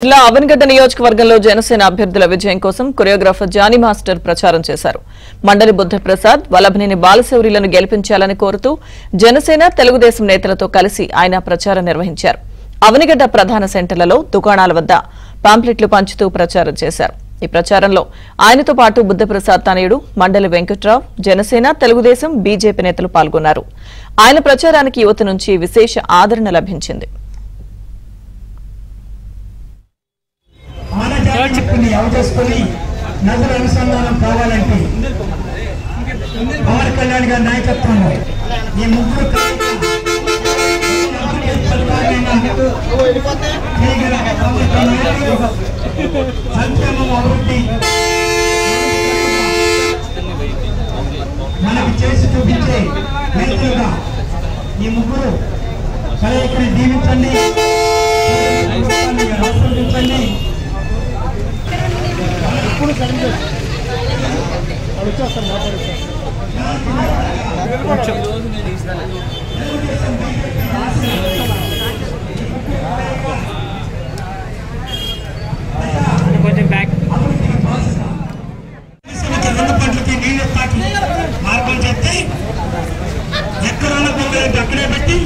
జిల్లా అవనిగడ్డ నియోజకవర్గంలో జనసేన అభ్యర్థుల విజయం కోసం కొరియోగ్రాఫర్ జానీ మాస్టర్ ప్రచారం చేశారు. మండలి బుద్ధప్రసాద్, వల్లభనేని బాలశౌరిలను గెలిపించాలని కోరుతూ జనసేన తెలుగుదేశం నేతలతో కలిసి ఆయన ప్రచారం నిర్వహించారు. అవనిగడ్డ ప్రధాన సెంటర్లలో దుకాణాల వద్ద పాంప్లెట్లు పంచుతూ ప్రచారం చేశారు. ఈ ప్రచారంలో ఆయనతో పాటు బుద్ధప్రసాద్ తనయుడు మండలి వెంకట్రావు, జనసేన, తెలుగుదేశం, బీజేపీ నేతలు పాల్గొన్నారు. ఆయన ప్రచారానికి యువత నుంచి విశేష ఆదరణ లభించింది. నగర అనుసంధానం కావాలంటే పవన్ కళ్యాణ్ గారి నాయకత్వంలో ఈ ముగ్గురు సంక్షేమం అభివృద్ధి మనకు చేసి చూపించే నేతలుగా ఈ ముగ్గురు కలయికని దీవించండి, ఆశీర్వదించండి. రెండు పంటలకి నీళ్ళు పాటు మార్గం చెప్తే ఎక్కడన్నా పోగలంటే అక్కడే పెట్టి